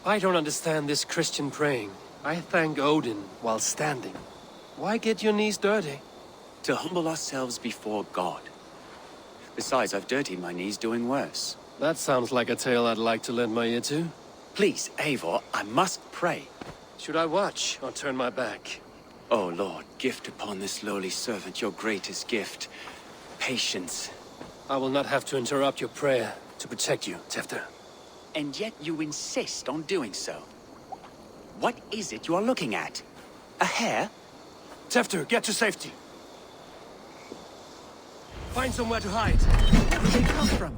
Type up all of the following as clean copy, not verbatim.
I don't understand this Christian praying. I thank Odin while standing. Why get your knees dirty? To humble ourselves before God. Besides, I've dirtied my knees doing worse. That sounds like a tale I'd like to lend my ear to. Please, Eivor, I must pray. Should I watch or turn my back? Oh Lord, gift upon this lowly servant your greatest gift. Patience. I will not have to interrupt your prayer to protect you, Tefter. And yet you insist on doing so. What is it you are looking at? A hare? Tefter, get to safety. Find somewhere to hide. Where did they come from?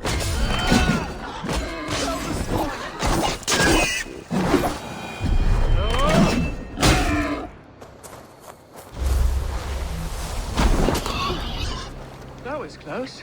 That was close.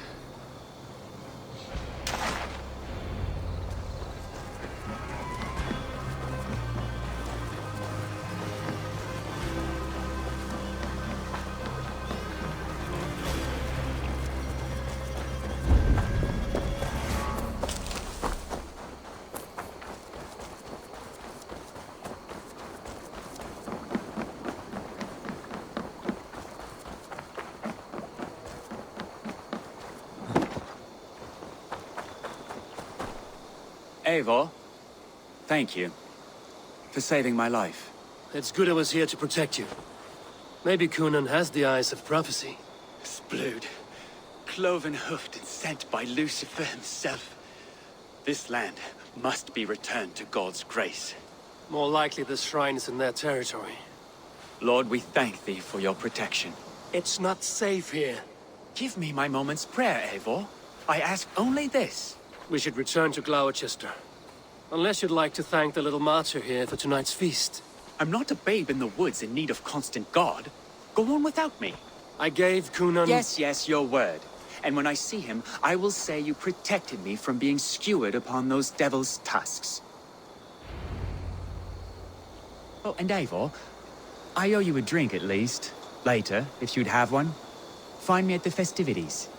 Eivor, thank you for saving my life. It's good I was here to protect you. Maybe Conan has the eyes of prophecy. Splood, cloven-hoofed and sent by Lucifer himself. This land must be returned to God's grace. More likely the shrine is in their territory. Lord, we thank thee for your protection. It's not safe here. Give me my moment's prayer, Eivor. I ask only this. We should return to Gloucester. Unless you'd like to thank the little martyr here for tonight's feast. I'm not a babe in the woods in need of constant guard. Go on without me. I gave Conan... Yes, your word. And when I see him, I will say you protected me from being skewered upon those devil's tusks. Oh, and Eivor, I owe you a drink at least. Later, if you'd have one. Find me at the festivities.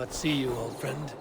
but see you, old friend.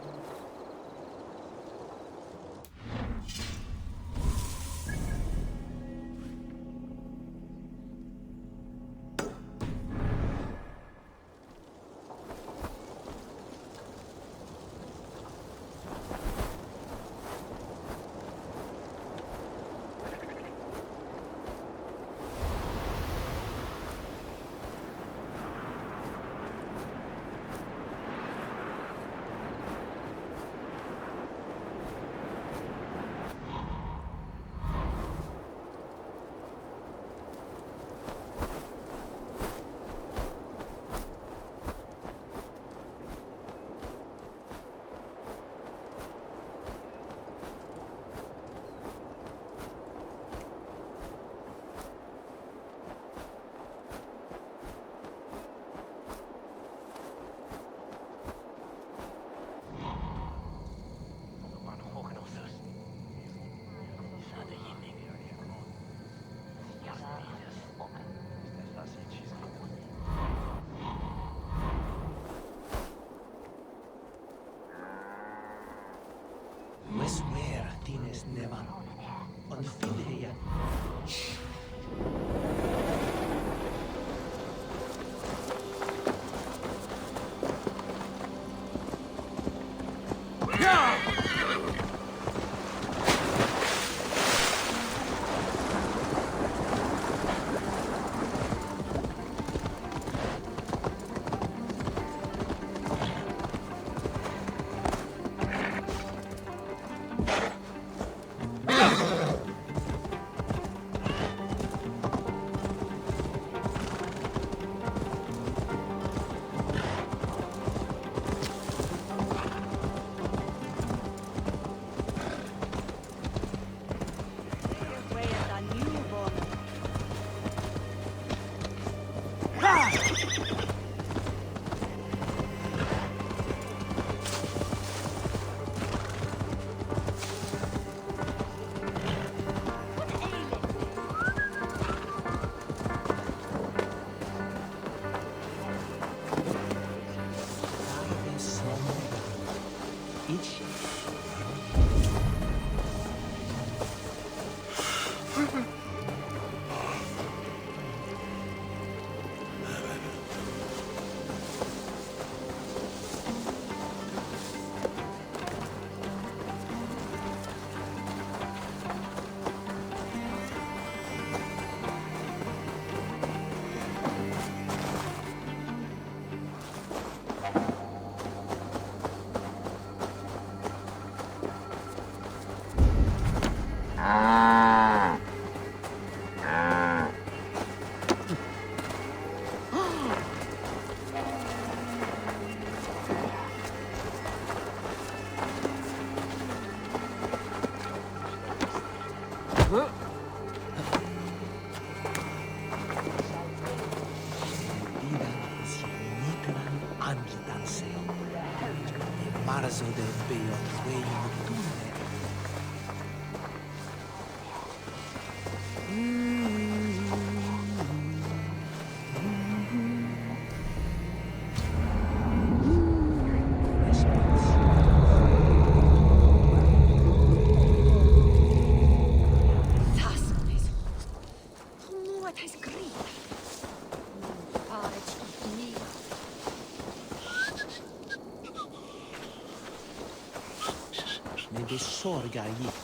Sorga gick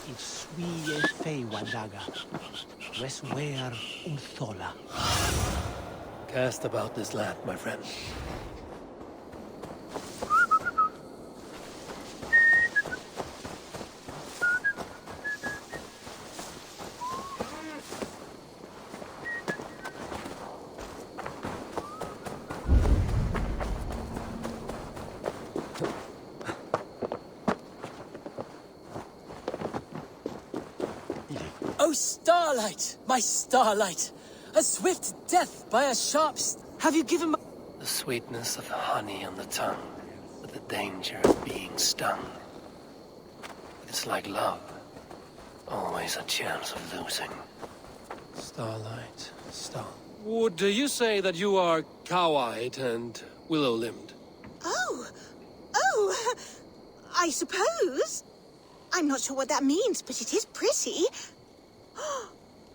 I ᚗᚨᚲᚖ, ᚗᚨᚗᚊᚗ. Cast about this land, my friend. Oh, starlight, my starlight! A swift death by a Have you given my... The sweetness of honey on the tongue, but the danger of being stung. It's like love. Always a chance of losing. Starlight, star. Would you say that you are cow-eyed and willow-limbed? Oh, Oh, I suppose. I'm not sure what that means, but it is pretty.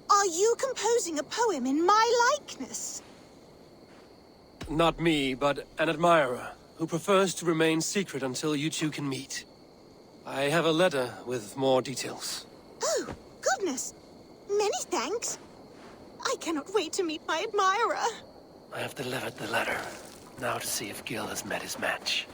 Are you composing a poem in my likeness? Not me, but an admirer, who prefers to remain secret until you two can meet. I have a letter with more details. Oh, goodness. Many thanks. I cannot wait to meet my admirer. I have delivered the letter. Now to see if Gil has met his match.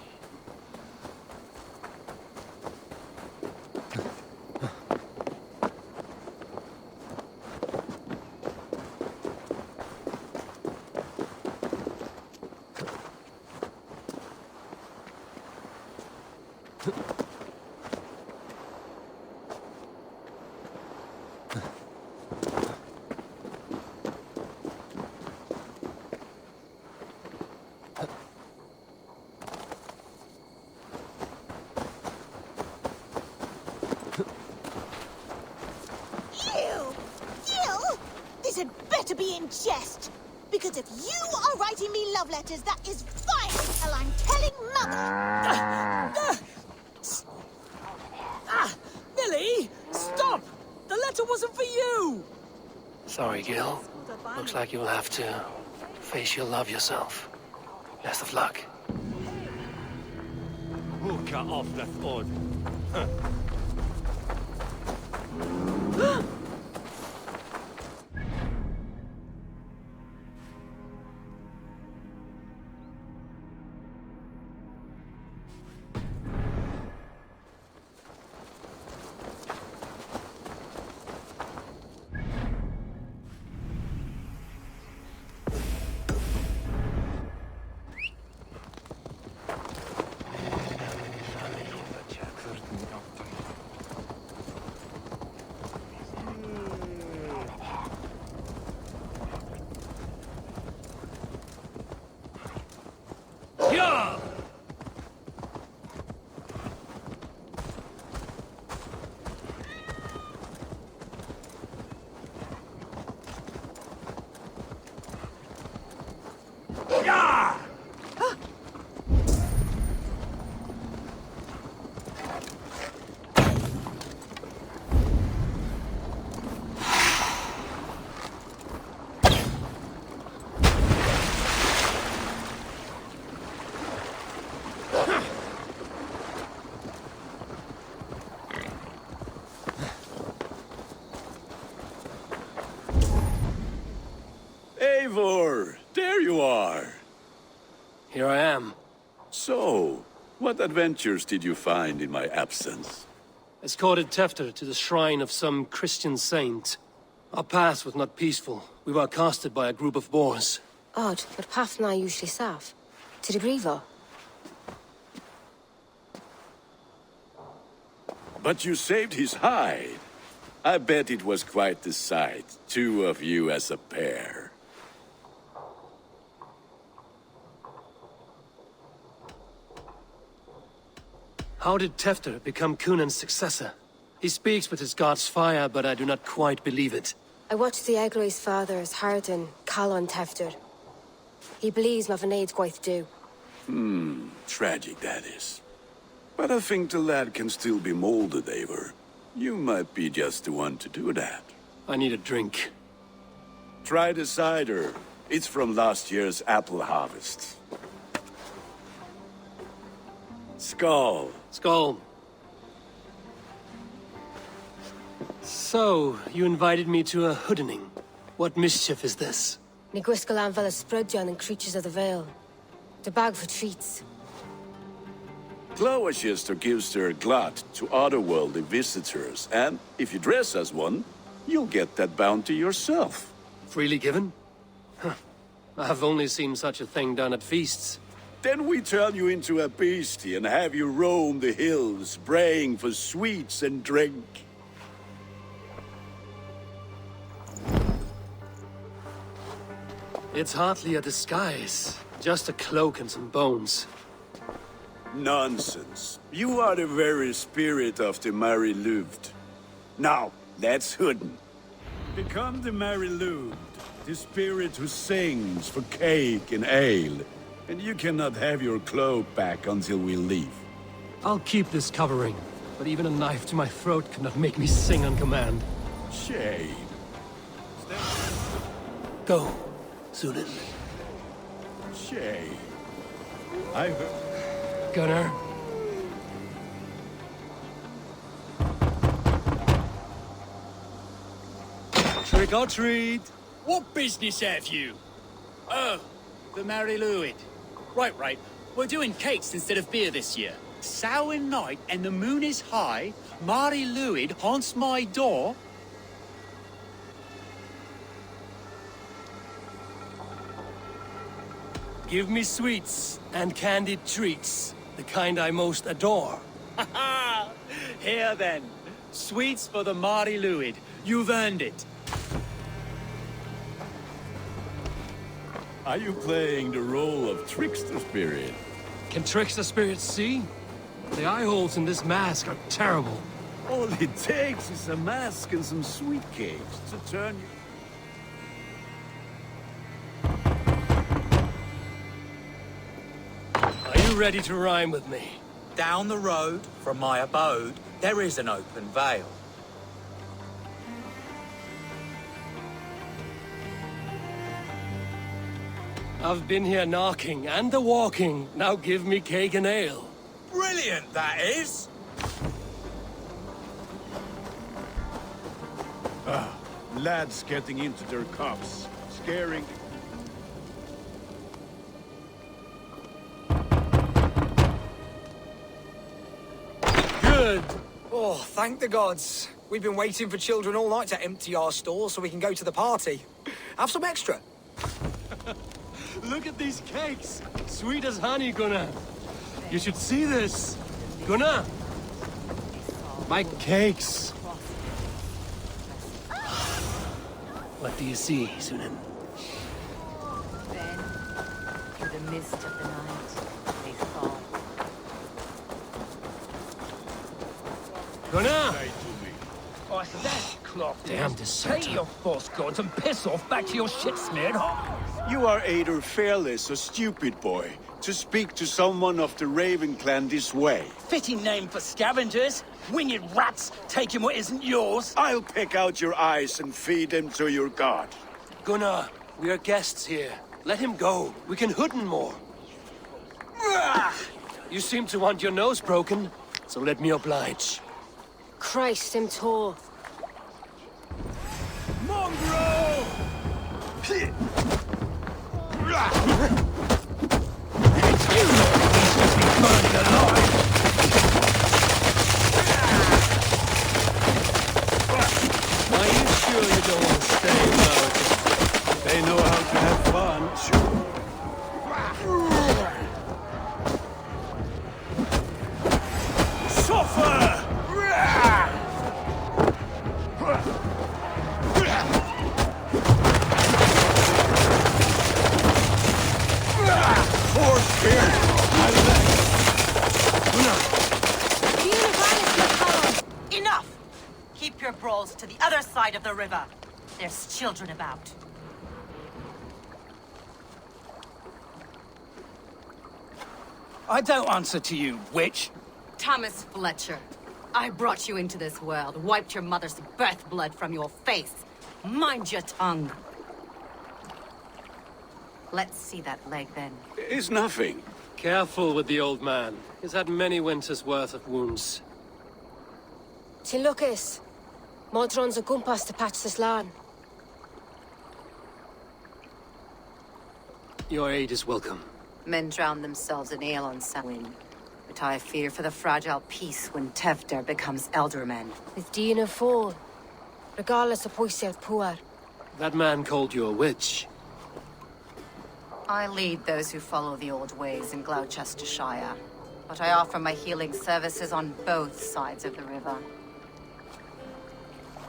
To be in jest. Because if you are writing me love letters, that is fine until I'm telling Mother. Millie! Stop! The letter wasn't for you! Sorry, Gil. Looks like you'll have to face your love yourself. Best of luck. Hooka off the foot. Eivor, there you are. Here I am. So, what adventures did you find in my absence? Escorted Tefter to the shrine of some Christian saint. Our paths was not peaceful. We were accosted by a group of boars. Odd, but path now usually safe. To the Grievo. But you saved his hide. I bet it was quite the sight, two of you as a pair. How did Tefter become Cunan's successor? He speaks with his god's fire, but I do not quite believe it. I watched the Egloi's father as Harden, Calon Tefter. He believes Mavanaid's quite do. Tragic that is. But I think the lad can still be molded, Eivor. You might be just the one to do that. I need a drink. Try the cider. It's from last year's apple harvest. Skull. Skull. So, you invited me to a hoodening. What mischief is this? Niguiscalan Vela Sprudjan and Creatures of the Vale. The bag for treats. Gloucester gives their glut to otherworldly visitors, and if you dress as one, you'll get that bounty yourself. Freely given? Huh. I've only seen such a thing done at feasts. Then we turn you into a beastie and have you roam the hills, braying for sweets and drink. It's hardly a disguise. Just a cloak and some bones. Nonsense. You are the very spirit of the Mari-Luvd. Now, let's hooden. Become the Mari-Luvd, the spirit who sings for cake and ale. And you cannot have your cloak back until we leave. I'll keep this covering, but even a knife to my throat cannot make me sing on command. Shame. Go, Sulin. Shame. I heard... Gunnar. Trick or treat! What business have you? Oh, the ☆ᵉ. Right. We're doing cakes instead of beer this year. Samhain night and the moon is high. ☆ᵉ haunts my door. Give me sweets and candied treats, the kind I most adore. Here then, sweets for the ☆ᵉ. You've earned it. Are you playing the role of trickster spirit? Can trickster spirits see? The eye holes in this mask are terrible. All it takes is a mask and some sweet cakes to turn you... Are you ready to rhyme with me? Down the road from my abode, there is an open vale. I've been here knocking and a walking. Now give me cake and ale. Brilliant, that is! Lads getting into their cups, scaring... Good. Oh, thank the gods. We've been waiting for children all night to empty our stores so we can go to the party. Have some extra. Look at these cakes. Sweet as honey, Gunnar. You should see this. Gunnar. My cakes. What do you see, Sunan? Then, through the mist of the night, they fall. Gunnar! I said, that's cloth. Damn deserter. Pay your false gods and piss off back to your shit-smeared home. You are either fearless or stupid, boy, to speak to someone of the Raven clan this way. Fitting name for scavengers. Winged rats taking what isn't yours. I'll pick out your eyes and feed them to your god. Gunnar, we are guests here. Let him go. We can ☚ᵘᵀ more. You seem to want your nose broken, so let me oblige. Christ, him tall. Mongrel! Are you sure you don't want to stay about it? They know how to have fun. Suffer! Enough! Keep your brawls to the other side of the river. There's children about. I don't answer to you, witch. Thomas Fletcher, I brought you into this world, wiped your mother's birth blood from your face. Mind your tongue. Let's see that leg, then. It's nothing. Careful with the old man. He's had many winters' worth of wounds. Till Lucas. Modron's a gumpas to patch this land. Your aid is welcome. Men drown themselves in ale on Samhain. But I fear for the fragile peace when Tewdwr becomes eldermen. With Dina fall. Regardless of Poisiat Puar. That man called you a witch. I lead those who follow the old ways in Gloucestershire. But I offer my healing services on both sides of the river.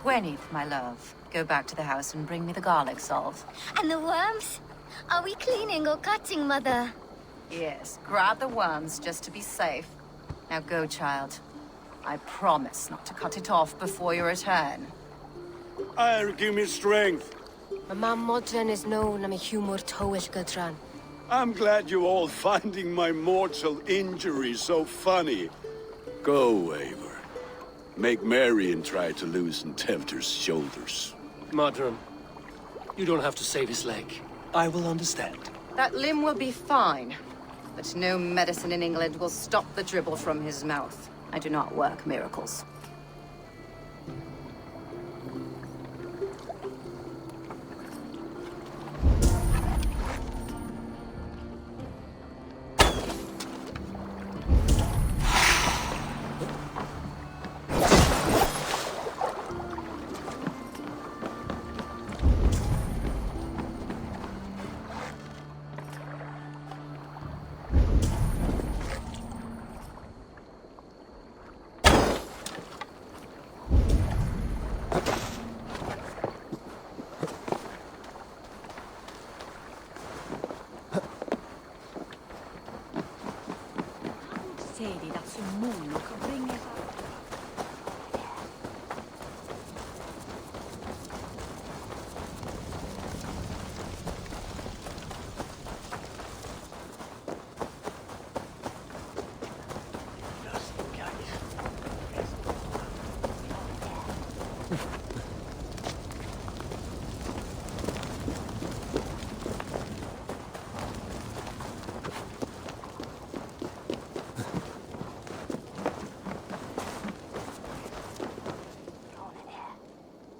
Gwyneth, my love, go back to the house and bring me the garlic salve. And the worms? Are we cleaning or cutting, Mother? Yes, grab the worms just to be safe. Now go, child. I promise not to cut it off before your return. Give me strength. My mam Modron is known am a humor toish Gudran. I'm glad you all finding my mortal injury so funny. Go, Eivor. Make merry and try to loosen Tewdr's shoulders. Modron, you don't have to save his leg. I will understand. That limb will be fine, but no medicine in England will stop the dribble from his mouth. I do not work miracles.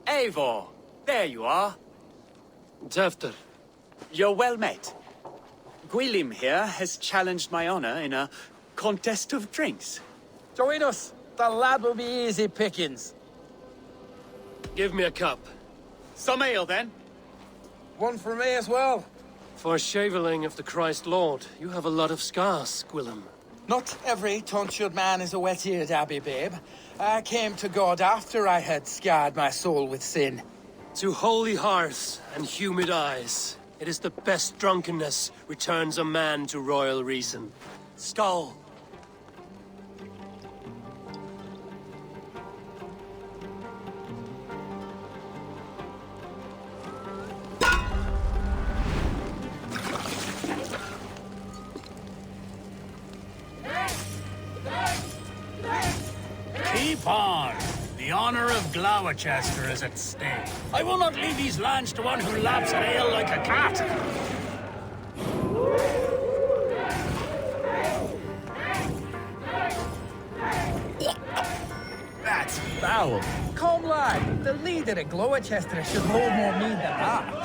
Eivor, there you are. Tewdr. You're well met. Gwilym here has challenged my honor in a contest of drinks. Join us. The lad will be easy pickings. Give me a cup. Some ale, then. One for me as well. For shaveling of the Christ Lord, you have a lot of scars, Gwilym. Not every tonsured man is a wet-eared abbey, babe. I came to God after I had scarred my soul with sin. To holy hearts and humid eyes, it is the best drunkenness returns a man to royal reason. Skull. Keep on. The honor of Gloucester is at stake. I will not leave these lands to one who laps at ale like a cat. That's foul. Come, lad. The leader of Gloucester should hold more mead than that.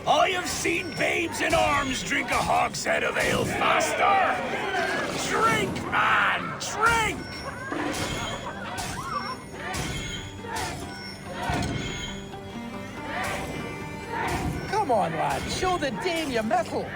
I have seen babes in arms drink a hogshead of ale faster. Drink, man, drink! Come on, lad. Show the Dane your mettle.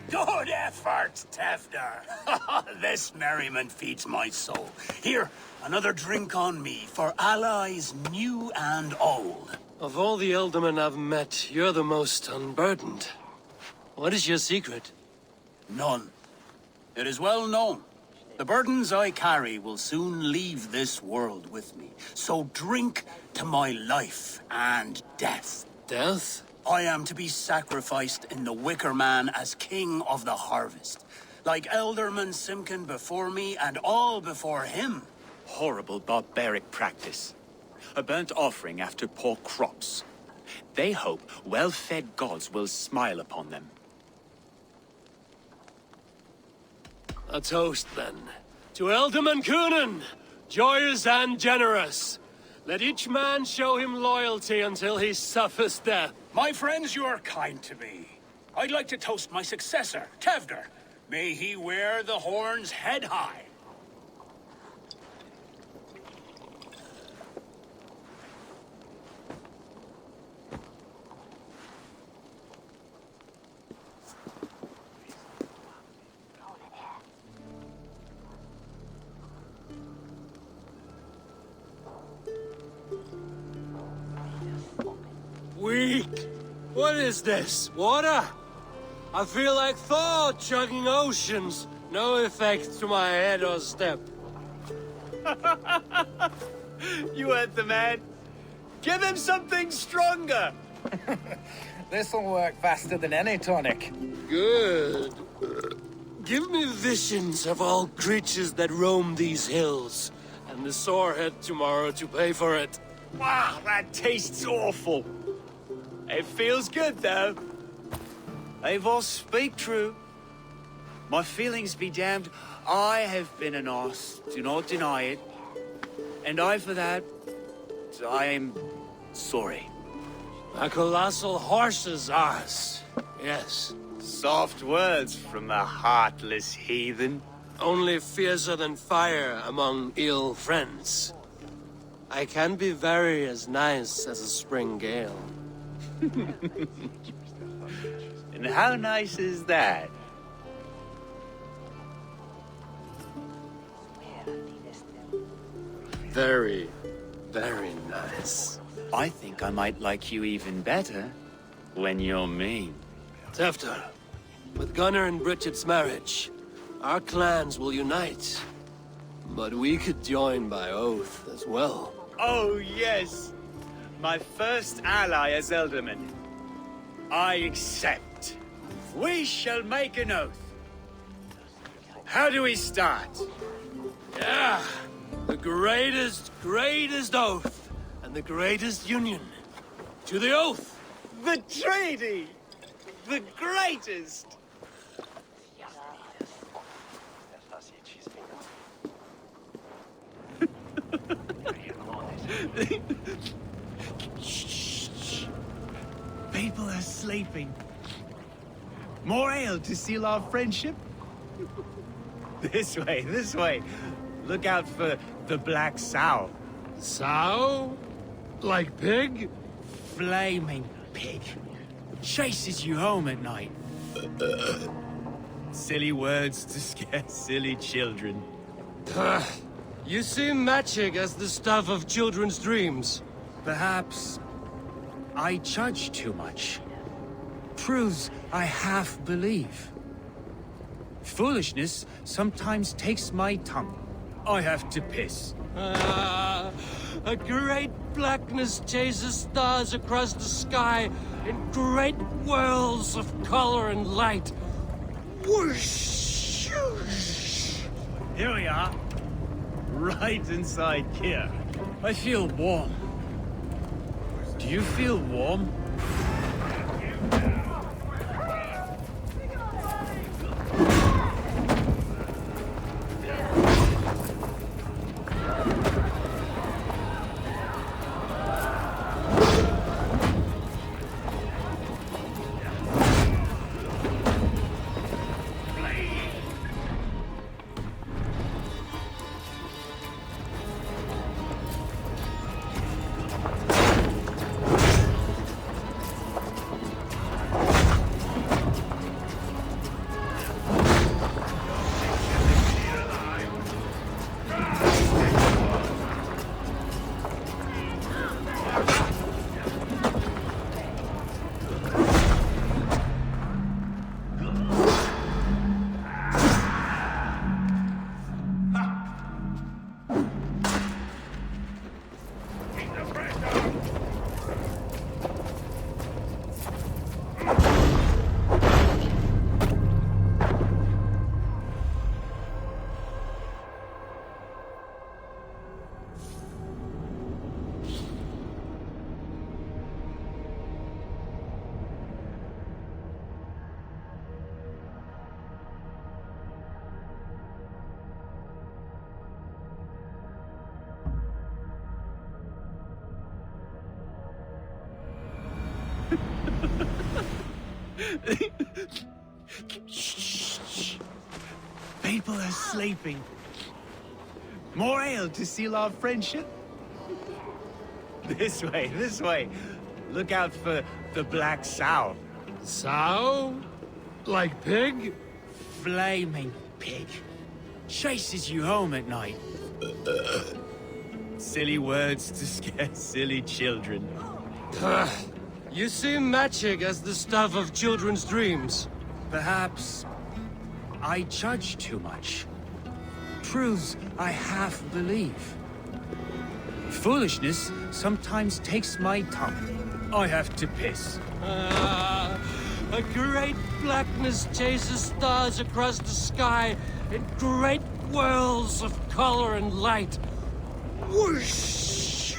Good effort, Tewdr. This merriment feeds my soul. Here, another drink on me for allies new and old. Of all the ealdormen I've met, you're the most unburdened. What is your secret? None. It is well known. The burdens I carry will soon leave this world with me. So drink to my life and death. Death? I am to be sacrificed in the Wicker Man as king of the harvest. Like Ealdorman Simkin before me and all before him. Horrible barbaric practice. A burnt offering after poor crops. They hope well-fed gods will smile upon them. A toast, then. To ᚘᚗᚾᚖ, joyous and generous. Let each man show him loyalty until he suffers death. My friends, you are kind to me. I'd like to toast my successor, Tewdr. May he wear the horns head high. What is this? Water? I feel like Thor chugging oceans. No effect to my head or step. You heard the man. Give him something stronger. This'll work faster than any tonic. Good. Give me visions of all creatures that roam these hills, and the sorehead tomorrow to pay for it. Wow, that tastes awful. It feels good, though. Eivor, speak true. My feelings be damned. I have been an arse, do not deny it. And I, for that, I am sorry. A colossal horse's arse, yes. Soft words from the heartless heathen. Only fiercer than fire among ill friends. I can be very as nice as a spring gale. And how nice is that? Very, very nice. I think I might like you even better when you're mean. Tefter, with Gunnar and Bridget's marriage, our clans will unite. But we could join by oath as well. Oh, yes. My first ally as Ealdorman. I accept. We shall make an oath. How do we start? Yeah, the greatest oath, and the greatest union. To the oath! The treaty! The greatest! Shh. People are sleeping. More ale to seal our friendship? This way. Look out for the black sow. Sow? Like pig? Flaming pig. Chases you home at night. Silly words to scare silly children. You see magic as the stuff of children's dreams. Perhaps I judge too much. Truths I half believe. Foolishness sometimes takes my tongue. I have to piss. A great blackness chases stars across the sky in great whirls of color and light. Whoosh! Here we are. Right inside here. I feel warm. Do you feel warm? Shh. People are sleeping. More ale to seal our friendship? This way. Look out for the black sow. Sow? Like pig? Flaming pig. Chases you home at night. Silly words to scare silly children. You seem magic as the stuff of children's dreams. Perhaps I judge too much. Truths I half believe. Foolishness sometimes takes my tongue. I have to piss. A great blackness chases stars across the sky in great whirls of color and light. Whoosh!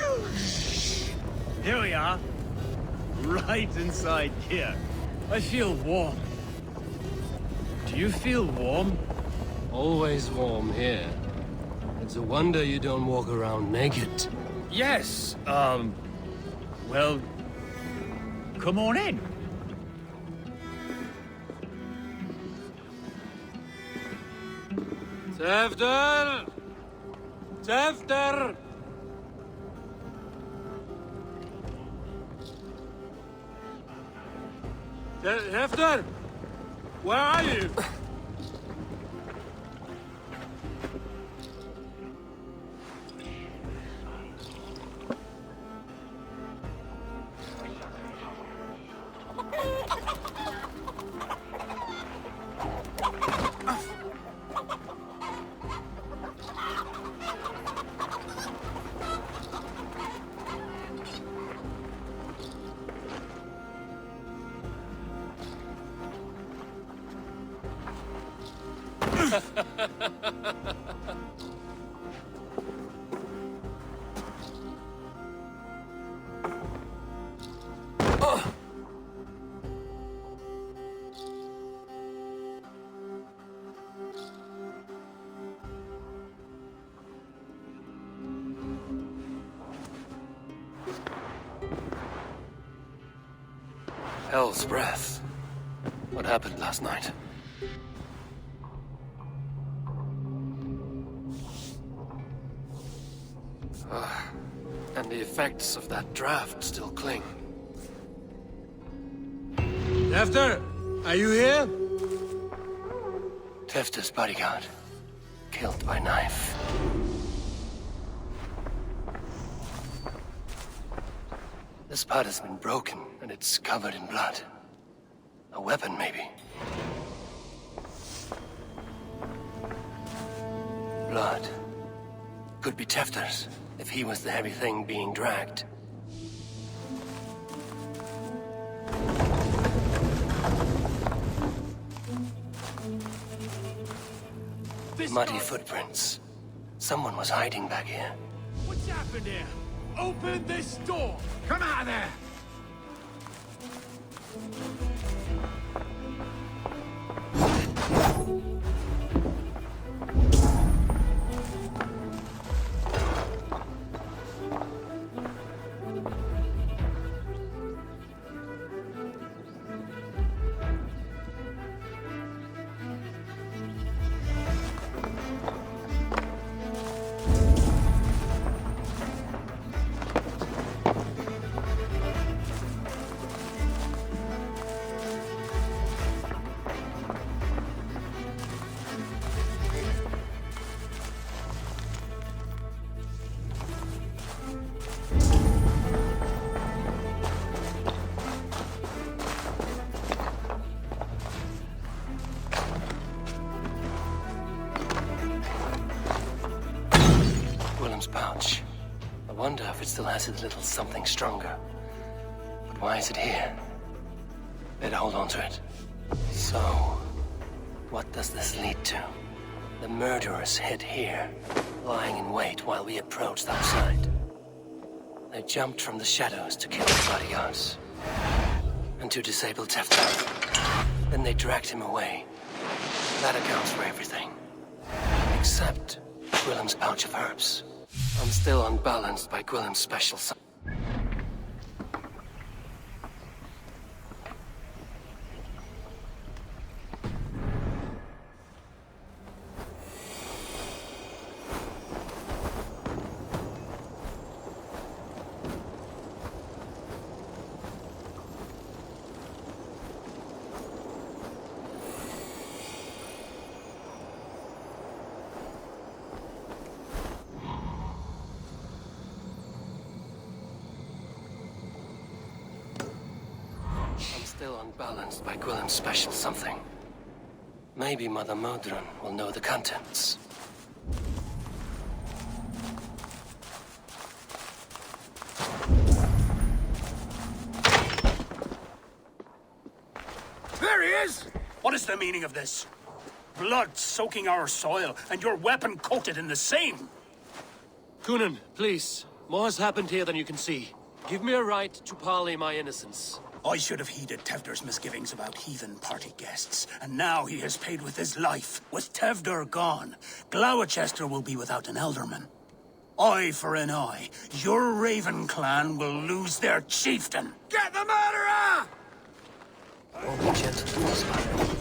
Here we are. Right inside here. I feel warm. Do you feel warm? Always warm here. It's a wonder you don't walk around naked. Yes, well, come on in. Tefter! Tefter! Tefter! Where are you? Hell's breath. What happened last night? And the effects of that draft still cling. Tefter, are you here? Tefter's bodyguard. Killed by knife. This part has been broken, and it's covered in blood. A weapon, maybe. Blood. Could be Tefter's, if he was the heavy thing being dragged. Muddy footprints. Someone was hiding back here. What's happened here? Open this door! Come out of there! Pouch. I wonder if it still has a little something stronger. But why is it here? Better hold on to it. So, what does this lead to? The murderers hid here, lying in wait while we approached outside. They jumped from the shadows to kill the bodyguards. And to disable Tefter. Then they dragged him away. That accounts for everything. Except Gwillem's pouch of herbs. I'm still unbalanced by Gwillem's special. still unbalanced by ᚗᚁ's special something. Maybe Mother Modron will know the contents. There he is! What is the meaning of this? Blood soaking our soil, and your weapon coated in the same! ᚗᚁ, please. More has happened here than you can see. Give me a right to parley my innocence. I should have heeded Tevdur's misgivings about heathen party guests, and now he has paid with his life. With Tevdur gone, Gloucester will be without an elderman. Eye for an eye, your Raven clan will lose their chieftain. Get the murderer! Won't be gentle to us, lad.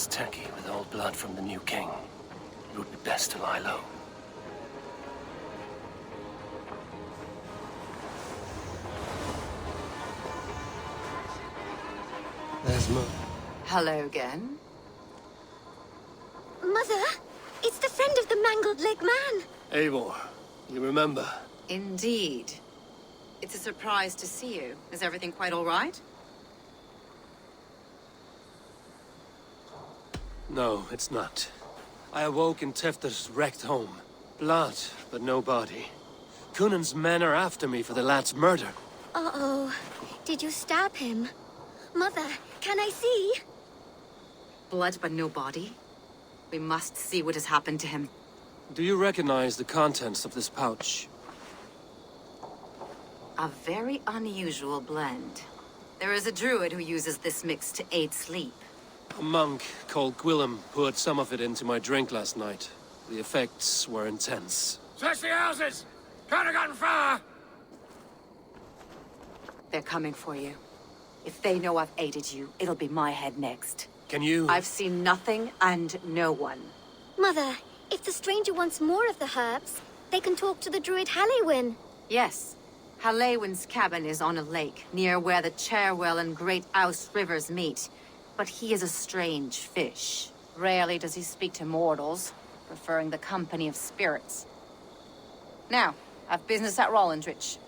Tacky with old blood from the new king. It would be best to lie low. There's Mo. Hello again. Mother, it's the friend of the mangled leg man. Eivor, you remember? Indeed. It's a surprise to see you. Is everything quite all right? No, it's not. I awoke in Tevdur's wrecked home. Blood, but no body. ᚗᚁ's men are after me for the lad's murder. Uh-oh. Did you stab him? Mother, can I see? Blood, but no body? We must see what has happened to him. Do you recognize the contents of this pouch? A very unusual blend. There is a druid who uses this mix to aid sleep. A monk called ᚗᚁ poured some of it into my drink last night. The effects were intense. Search the houses! ᚗᚁᚾᚖ! They're coming for you. If they know I've aided you, it'll be my head next. Can you... I've seen nothing and no one. Mother, if the stranger wants more of the herbs, they can talk to the druid ᚗᚁᚾ. Yes. ᚗᚁᚾ's cabin is on a lake, near where the Cherwell and Great Ouse rivers meet. But he is a strange fish. Rarely does he speak to mortals, preferring the company of spirits. Now, I've business at Rollendrich.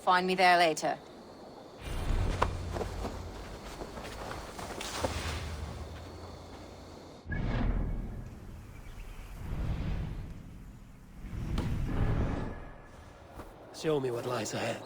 Find me there later. Show me what lies ahead.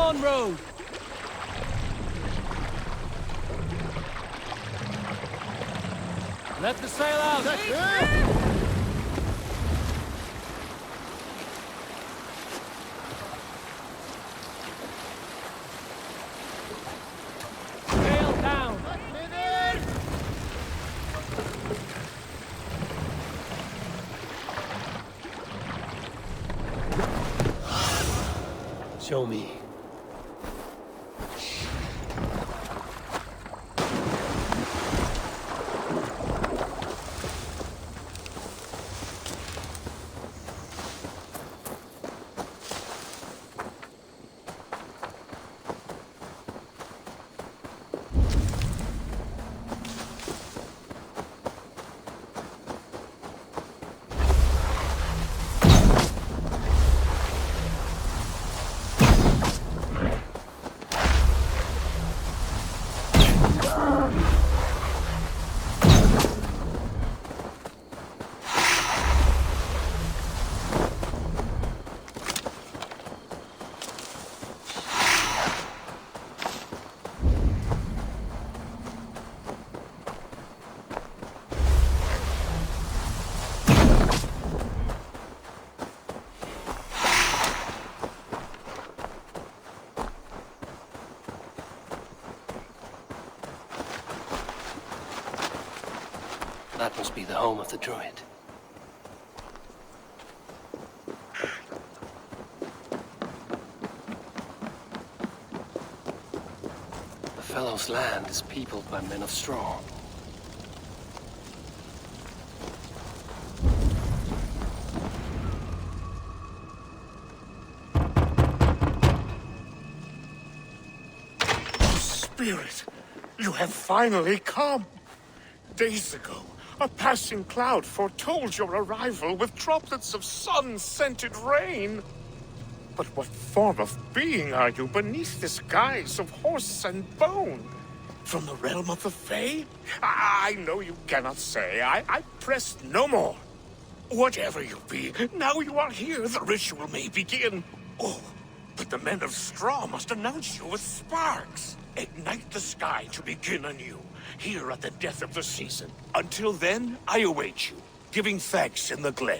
on, road! Let the sail out! Sail down! Show me. That must be the home of the druid. The fellow's land is peopled by men of straw. Spirit, you have finally come. Days ago, a passing cloud foretold your arrival with droplets of sun-scented rain. But what form of being are you beneath this guise of horse and bone? From the realm of the Fae? I know you cannot say. I press no more. Whatever you be, now you are here, the ritual may begin. Oh, but the men of straw must announce you with sparks. Ignite the sky to begin anew, here at the death of the season. Until then, I await you, giving thanks in the glen.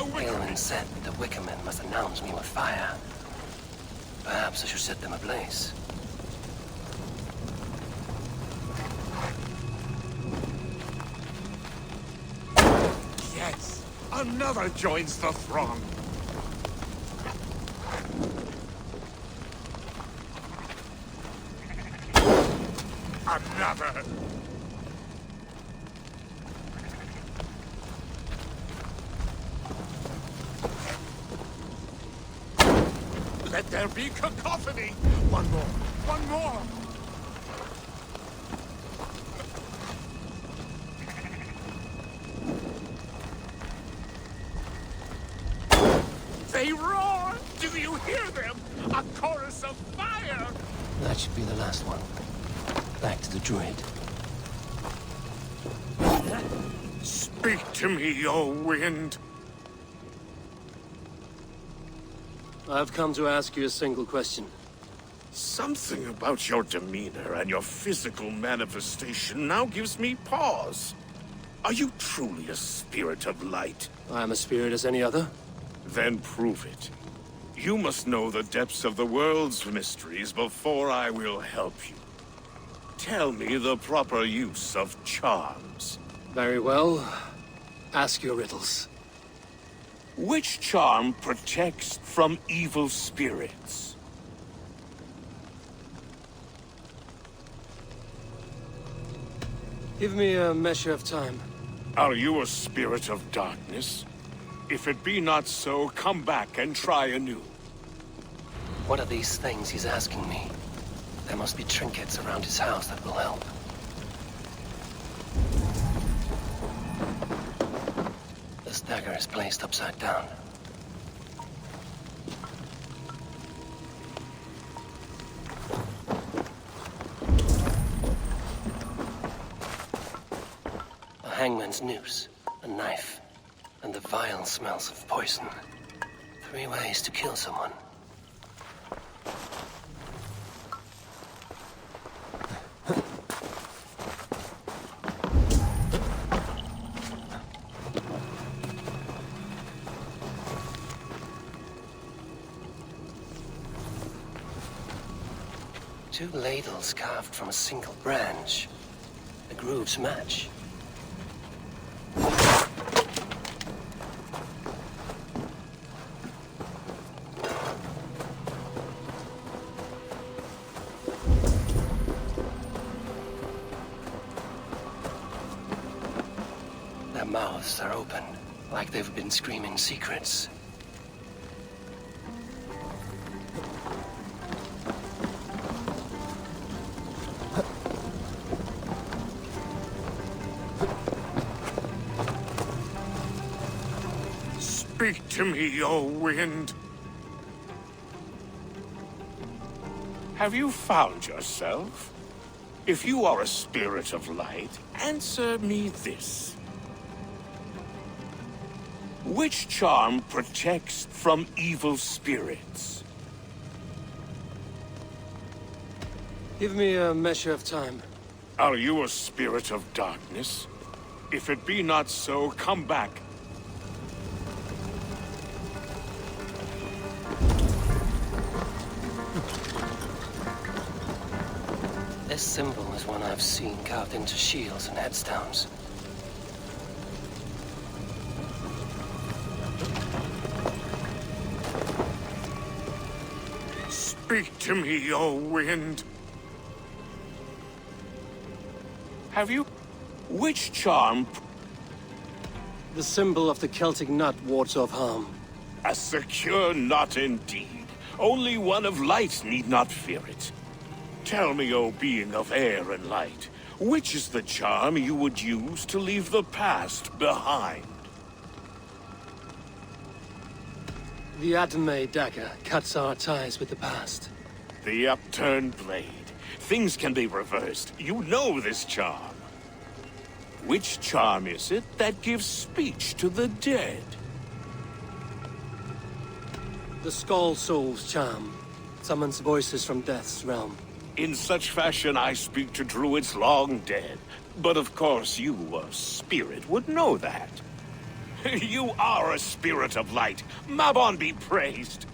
ᚘᚁᚾᚖ said the Wickermen must announce me with fire. Perhaps I should set them ablaze. Yes, another joins the throng. Another. Let there be cacophony. One more. One more. They roar! Do you hear them? A chorus of fire! That should be the last one. Back to the druid. Speak to me, O wind. I've come to ask you a single question. Something about your demeanor and your physical manifestation now gives me pause. Are you truly a spirit of light? I am a spirit as any other. Then prove it. You must know the depths of the world's mysteries before I will help you. Tell me the proper use of charms. Very well. Ask your riddles. Which charm protects from evil spirits? Give me a measure of time. Are you a spirit of darkness? If it be not so, come back and try anew. What are these things he's asking me? There must be trinkets around his house that will help. This dagger is placed upside down. hangman's noose, a knife, and the vile smells of poison. 3 ways to kill someone. Two ladles carved from a single branch. The grooves match. Their mouths are open, like they've been screaming secrets. Speak to me, O wind. Have you found yourself? If you are a spirit of light, answer me this. Which charm protects from evil spirits? Give me a measure of time. Are you a spirit of darkness? If it be not so, come back. This symbol is one I've seen carved into shields and headstones. Speak to me, O wind. Have you... Which charm... The symbol of the Celtic nut wards off harm. A secure knot indeed. Only one of light need not fear it. Tell me, O being of air and light, which is the charm you would use to leave the past behind? The Adame dagger cuts our ties with the past. The upturned blade. Things can be reversed. You know this charm. Which charm is it that gives speech to the dead? The Skull Soul's charm summons voices from death's realm. In such fashion I speak to druids long dead. But of course you, a spirit, would know that. You are a spirit of light. Mabon be praised.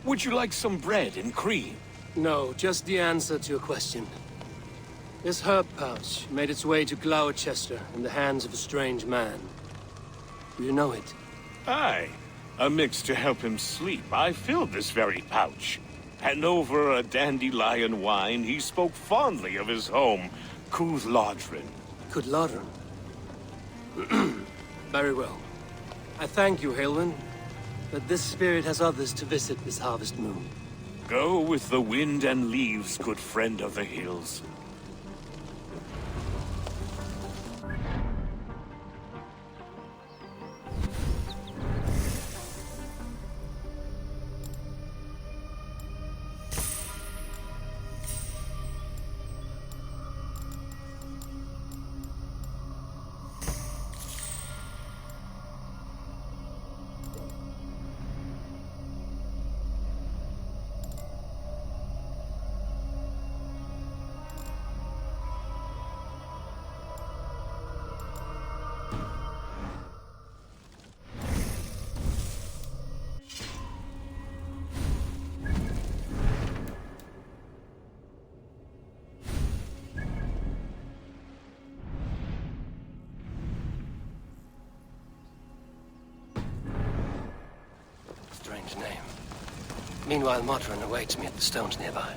Would you like some bread and cream? No, just the answer to your question. This herb pouch made its way to Gloucester in the hands of a strange man. Do you know it? Aye. Amidst to help him sleep, I filled this very pouch. And over a dandelion wine, he spoke fondly of his home, ᚗᚗᚾᚁ. ᚗᚗᚾᚁ? Very well. I thank you, ᚗᚁᚾ, but this spirit has others to visit this harvest moon. Go with the wind and leaves, good friend of the hills. Strange name. Meanwhile, Modron awaits me at the stones nearby.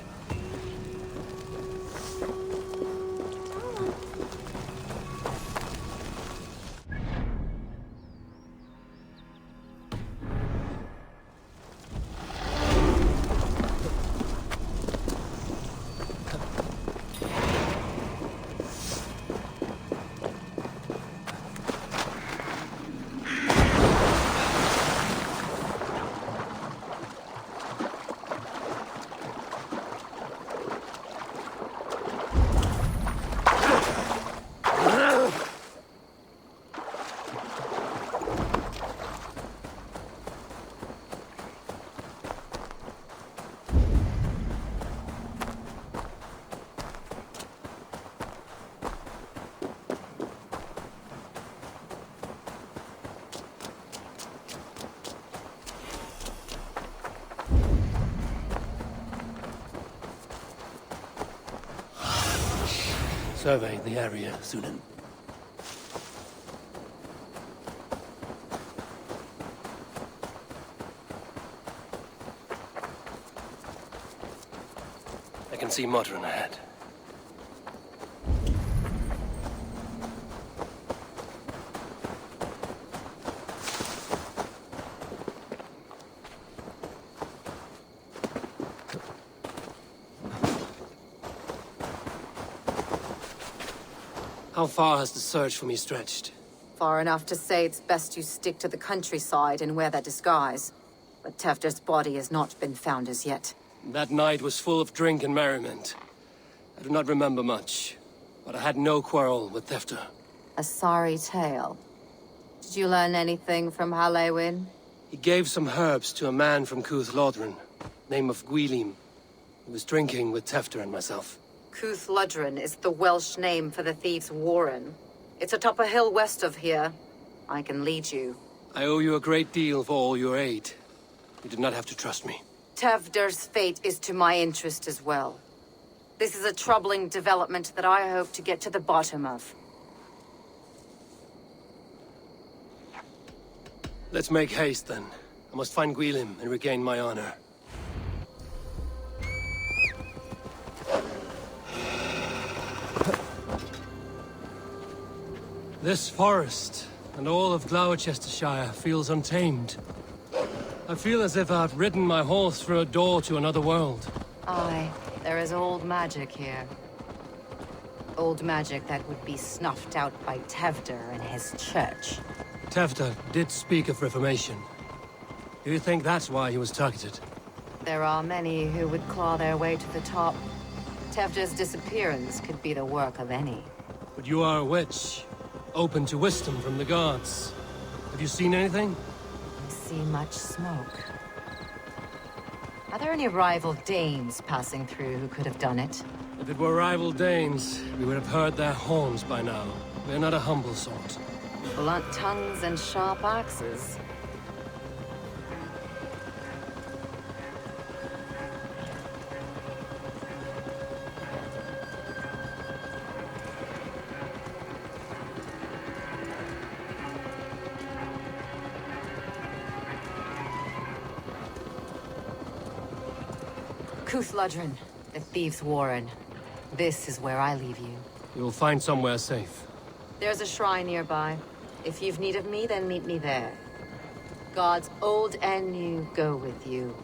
survey the area, Sunan. I can see Modron ahead. How far has the search for me stretched? Far enough to say it's best you stick to the countryside and wear that disguise. But Tewdwr's body has not been found as yet. That night was full of drink and merriment. I do not remember much, but I had no quarrel with Tewdwr. A sorry tale. Did you learn anything from ᚚᚗᚾᚖ? He gave some herbs to a man from ᚚ᚟ᚨ᚞, name of ᚗᚨᚾ, who was drinking with Tewdwr and myself. ᚚ᚟ᚨ᚞ is the Welsh name for the thieves' warren. It's atop a hill west of here. I can lead you. I owe you a great deal for all your aid. You did not have to trust me. Tewdwr's fate is to my interest as well. This is a troubling development that I hope to get to the bottom of. Let's make haste, then. I must find ᚗᚗᚾ and regain my honor. This forest, and all of Gloucestershire, feels untamed. I feel as if I've ridden my horse through a door to another world. Aye, there is old magic here. Old magic that would be snuffed out by Tewdwr and his church. Tewdwr did speak of reformation. Do you think that's why he was targeted? There are many who would claw their way to the top. Tewdwr's disappearance could be the work of any. But you are a witch, open to wisdom from the gods. Have you seen anything? See much smoke. Are there any rival Danes passing through who could have done it? If it were rival Danes, we would have heard their horns by now. We are not a humble sort. Blunt tongues and sharp axes. ᚚ᚟ᚨ᚞, the thieves' warren. This is where I leave you. You will find somewhere safe. There's a shrine nearby. If you've need of me, then meet me there. Gods old and new go with you.